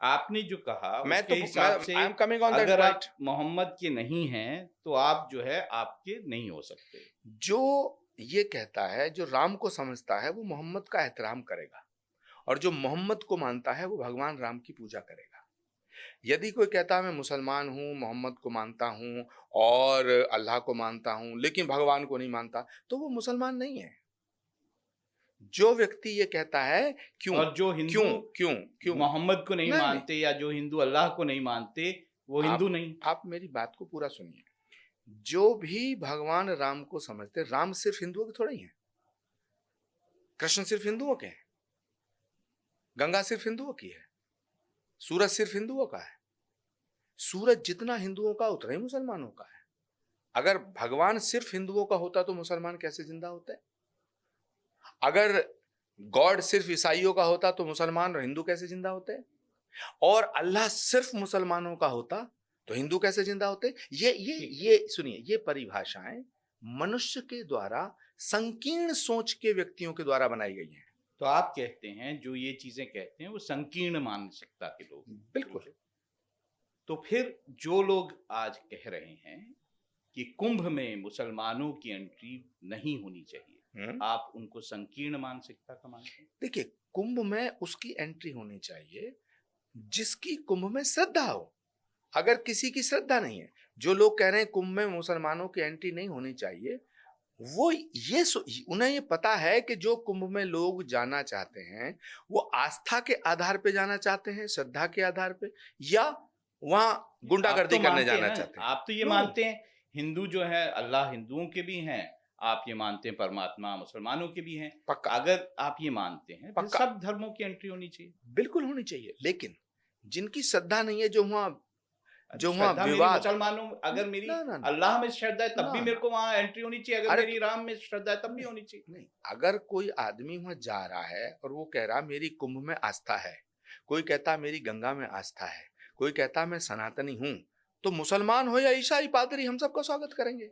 आपने जो कहा मैं उसके तो हिसाब मैं से I am coming on that अगर आप पॉइंट। मोहम्मद के नहीं हैं, तो आप जो है आपके नहीं हो सकते। जो ये कहता है, जो राम को समझता है, वो मोहम्मद का एहतराम करेगा, और जो मोहम्मद को मानता है, वो भगवान राम की पूजा करेगा। यदि कोई कहता है मैं मुसलमान हूँ, मोहम्मद को मानता हूँ और अल्लाह को मानता हूँ, लेकिन भगवान को नहीं मानता, तो वो मुसलमान नहीं है। जो व्यक्ति ये कहता है क्यों, और जो हिंदू क्यों, क्यों, क्यों? मोहम्मद को नहीं नहीं, नहीं, मानते या जो हिंदू अल्लाह को नहीं मानते, वो हिंदू आप नहीं। आप मेरी बात को पूरा सुनिए। जो भी भगवान राम को समझते, राम सिर्फ हिंदुओं के थोड़े ही हैं। कृष्ण सिर्फ हिंदुओं के हैं। गंगा सिर्फ हिंदुओं की है। सूरज सिर्फ हिंदुओं का है। सूरज जितना हिंदुओं का उतना ही मुसलमानों का है। अगर भगवान सिर्फ हिंदुओं का होता तो मुसलमान कैसे जिंदा होते? अगर गॉड सिर्फ ईसाइयों का होता तो मुसलमान और हिंदू कैसे जिंदा होते? और अल्लाह सिर्फ मुसलमानों का होता तो हिंदू कैसे जिंदा होते? ठीक है। ये सुनिए, ये परिभाषाएं मनुष्य के द्वारा, संकीर्ण सोच के व्यक्तियों के द्वारा बनाई गई हैं। तो आप कहते हैं जो ये चीज़ें कहते हैं वो संकीर्ण मानसिकता के लोग हैं, ठीक बिल्कुल। है। तो फिर जो लोग आज कह रहे हैं कि कुंभ में मुसलमानों की एंट्री नहीं होनी चाहिए, हम्म। आप उनको संकीर्ण मानसिकता का मानते हैं? देखिए, कुंभ में उसकी एंट्री होनी चाहिए जिसकी कुंभ में श्रद्धा हो। अगर किसी की श्रद्धा नहीं है, जो लोग कह रहे हैं कुंभ में मुसलमानों की एंट्री नहीं होनी चाहिए, वो उन्हें ये पता है कि जो कुंभ में लोग जाना चाहते हैं, वो आस्था के आधार पे जाना चाहते हैं, श्रद्धा के आधार पे, या वहां आप तो गुंडागर्दी करने मानते हैं जाना ना, चाहते हैं। आप तो ये नो। मानते हैं हिंदू जो है अल्लाह हिंदुओं के भी हैं, आप ये मानते हैं परमात्मा मुसलमानों के भी हैं। पक्का। अगर आप ये मानते हैं फिर पक्का। सब धर्मों की एंट्री होनी चाहिए। बिल्कुल होनी चाहिए, लेकिन जिनकी श्रद्धा नहीं है, जो वहां श्रद्धा मेरी विवाद। मुसलमानों अगर मेरी ना, ना, ना, अल्लाह में श्रद्धा है तब ना, भी मेरे ना। को वहाँ एंट्री होनी चाहिए, अगर अरे मेरी राम में श्रद्धा है तब भी नहीं, होनी चाहिए। नहीं, अगर कोई आदमी वहां जा रहा है और वो कह रहा मेरी कुंभ में आस्था है, कोई कहता मेरी गंगा में आस्था है, कोई कहता मैं सनातनी हूं, तो मुसलमान हो या ईसाई पादरी, हम सबका स्वागत करेंगे।